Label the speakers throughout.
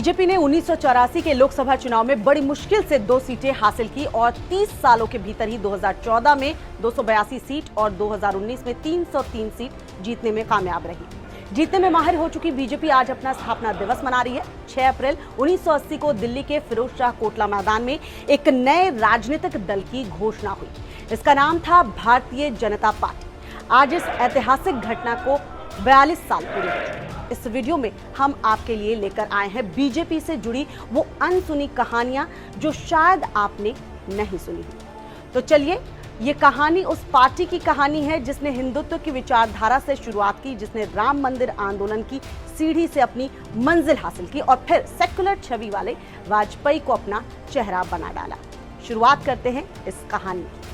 Speaker 1: BJP ने 1984 के लोकसभा चुनाव में बड़ी मुश्किल से 2 सीटें हासिल की और 30 सालों के भीतर ही 2014 में 282 सीट और 2019 में 303 सीट जीतने में कामयाब रही। जीतने में माहिर हो चुकी बीजेपी आज अपना स्थापना दिवस मना रही है। 6 अप्रैल 1980 को दिल्ली के फिरोज शाह कोटला मैदान में एक नए राजनीतिक दल की घोषणा हुई। इसका नाम था भारतीय जनता पार्टी। आज इस ऐतिहासिक घटना को 42 साल पूरे हुए। इस वीडियो में हम आपके लिए लेकर आए हैं बीजेपी से जुड़ी वो अनसुनी कहानियां जो शायद आपने नहीं सुनी हो। तो चलिए, ये कहानी उस पार्टी की कहानी है जिसने हिंदुत्व की विचारधारा से शुरुआत की, जिसने राम मंदिर आंदोलन की सीढ़ी से अपनी मंजिल हासिल की और फिर सेक्युलर छवि वाले वाजपेयी को अपना चेहरा बना डाला। शुरुआत करते हैं इस कहानी की।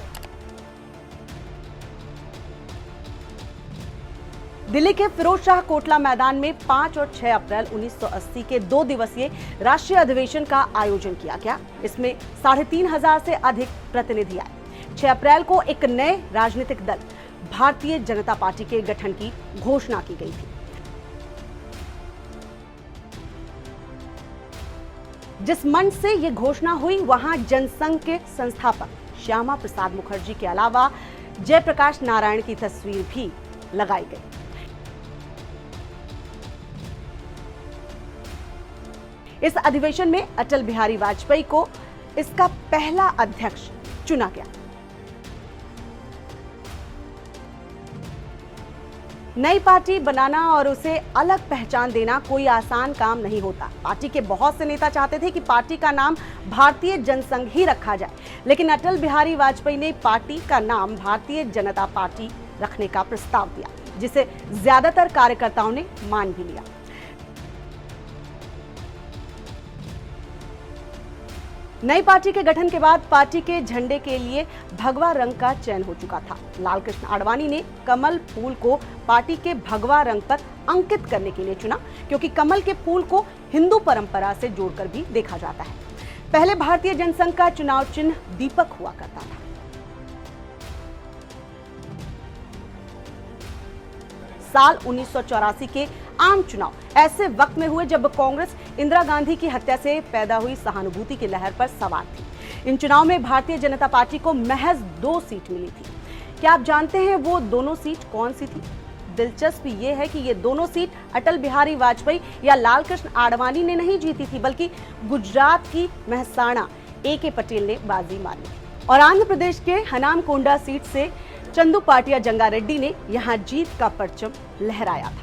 Speaker 1: दिल्ली के फिरोज शाह कोटला मैदान में 5 और 6 अप्रैल 1980 के 2 दिवसीय राष्ट्रीय अधिवेशन का आयोजन किया गया। इसमें 3,500 से अधिक प्रतिनिधि आए। 6 अप्रैल को एक नए राजनीतिक दल भारतीय जनता पार्टी के गठन की घोषणा की गई थी। जिस मंच से यह घोषणा हुई वहां जनसंघ के संस्थापक श्यामा प्रसाद मुखर्जी के अलावा जयप्रकाश नारायण की तस्वीर भी लगाई गई। इस अधिवेशन में अटल बिहारी वाजपेयी को इसका पहला अध्यक्ष चुना गया। नई पार्टी बनाना और उसे अलग पहचान देना कोई आसान काम नहीं होता। पार्टी के बहुत से नेता चाहते थे कि पार्टी का नाम भारतीय जनसंघ ही रखा जाए, लेकिन अटल बिहारी वाजपेयी ने पार्टी का नाम भारतीय जनता पार्टी रखने का प्रस्ताव दिया, जिसे ज्यादातर कार्यकर्ताओं ने मान भी लिया। नई पार्टी के गठन के बाद पार्टी के झंडे के लिए भगवा रंग का चयन हो चुका था। लालकृष्ण आडवाणी ने कमल फूल को पार्टी के भगवा रंग पर अंकित करने के लिए चुना, क्योंकि कमल के फूल को हिंदू परंपरा से जोड़कर भी देखा जाता है। पहले भारतीय जनसंघ का चुनाव चिन्ह दीपक हुआ करता था। साल 1984 के आम चुनाव ऐसे वक्त में हुए जब कांग्रेस इंदिरा गांधी की हत्या से पैदा हुई सहानुभूति की लहर पर सवार थी। इन चुनाव में भारतीय जनता पार्टी को महज 2 सीट मिली थी। क्या आप जानते हैं वो दोनों सीट कौन सी थी? दिलचस्प ये है कि ये दोनों सीट अटल बिहारी वाजपेयी या लालकृष्ण आडवाणी ने नहीं जीती थी, बल्कि गुजरात की मेहसाणा A.K. पटेल ने बाजी मारी थी और आंध्र प्रदेश के हनामकोंडा सीट से चंदू पाटिया जंगारेड्डी ने यहां जीत का परचम लहराया था।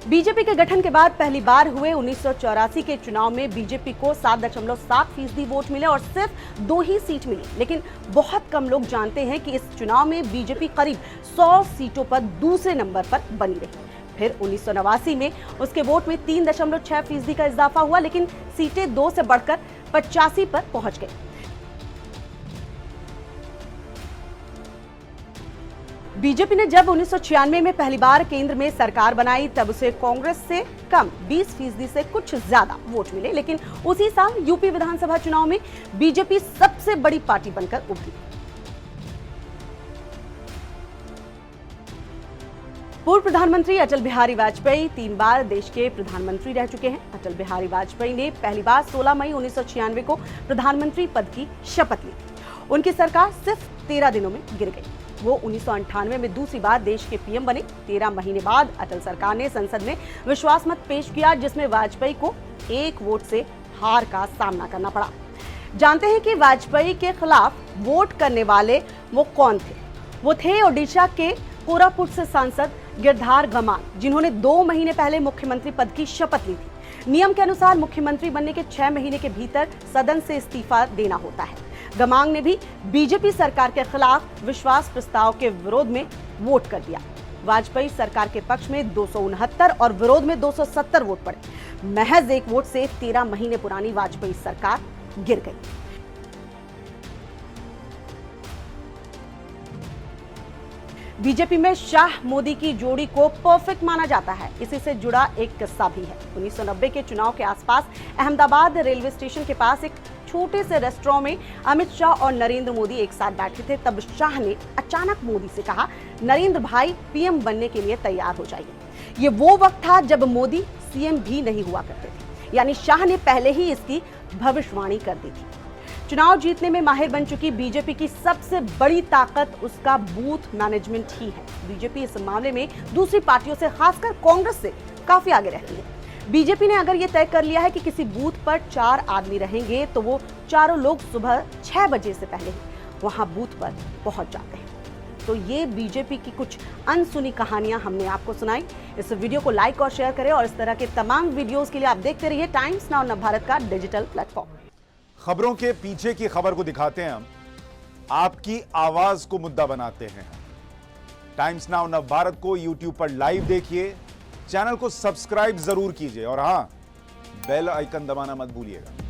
Speaker 1: बीजेपी के गठन के बाद पहली बार हुए 1984 के चुनाव में बीजेपी को 7.7% वोट मिले और सिर्फ 2 ही सीट मिली। लेकिन बहुत कम लोग जानते हैं कि इस चुनाव में बीजेपी करीब 100 सीटों पर दूसरे नंबर पर बनी रही। फिर 1989 में उसके वोट में 3.6% का इजाफा हुआ, लेकिन सीटें 2 से बढ़कर 85 पर पहुंच गई। बीजेपी ने जब 1996 में पहली बार केंद्र में सरकार बनाई, तब उसे कांग्रेस से कम 20% से कुछ ज्यादा वोट मिले। लेकिन उसी साल यूपी विधानसभा चुनाव में बीजेपी सबसे बड़ी पार्टी बनकर उभरी। पूर्व प्रधानमंत्री अटल बिहारी वाजपेयी 3 बार देश के प्रधानमंत्री रह चुके हैं। अटल बिहारी वाजपेयी ने पहली बार 16 मई 1996 को प्रधानमंत्री पद की शपथ ली थी। उनकी सरकार सिर्फ 13 दिनों में गिर गई। वो 1998 में दूसरी बार देश के पीएम बने। 13 महीने बाद अटल सरकार ने संसद में विश्वास मत पेश किया, जिसमें वाजपेयी को 1 वोट से हार का सामना करना पड़ा। जानते हैं कि वाजपेयी के खिलाफ वोट करने वाले वो कौन थे? वो थे ओडिशा के कोरापुट से सांसद गिरधार गमांग, जिन्होंने 2 महीने पहले मुख्यमंत्री पद की शपथ ली थी। नियम के अनुसार मुख्यमंत्री बनने के 6 महीने के भीतर सदन से इस्तीफा देना होता है। गमांग ने भी बीजेपी सरकार के खिलाफ विश्वास प्रस्ताव के विरोध में वोट कर दिया। वाजपेयी सरकार के पक्ष में 269 और विरोध में 270 वोट पड़े। महज 1 वोट से 13 महीने पुरानी वाजपेयी सरकार गिर गई। बीजेपी में शाह मोदी की जोड़ी को परफेक्ट माना जाता है। इसी से जुड़ा एक किस्सा भी है। 1990 के चुनाव के आसपास अहमदाबाद रेलवे स्टेशन के पास एक छोटे से रेस्टोरेंट में अमित शाह और नरेंद्र मोदी एक साथ बैठे थे, तब शाह ने अचानक मोदी से कहा, नरेंद्र भाई पीएम बनने के लिए तैयार हो जाइए। ये वो वक्त था जब मोदी सीएम भी नहीं हुआ करते थे, यानी शाह ने पहले ही इसकी भविष्यवाणी कर दी थी। चुनाव जीतने में माहिर बन चुकी बीजेपी की सबसे बड़ी ताकत उसका बूथ मैनेजमेंट ही है। बीजेपी इस मामले में दूसरी पार्टियों से, खासकर कांग्रेस से काफी आगे रहती है। बीजेपी ने अगर ये तय कर लिया है कि किसी बूथ पर 4 आदमी रहेंगे तो वो चारों लोग सुबह 6 बजे से पहले वहां बूथ पर पहुंच जाते हैं। तो ये बीजेपी की कुछ अनसुनी कहानियां हमने आपको सुनाई। इस वीडियो को लाइक और शेयर करें और इस तरह के तमाम वीडियोस के लिए आप देखते रहिए टाइम्स नाउ नवभारत का डिजिटल प्लेटफॉर्म।
Speaker 2: खबरों के पीछे की खबर को दिखाते हैं हम, आपकी आवाज को मुद्दा बनाते हैं। टाइम्स नाउ नवभारत को यूट्यूब पर लाइव देखिए, चैनल को सब्सक्राइब जरूर कीजिए और हां, बेल आइकन दबाना मत भूलिएगा।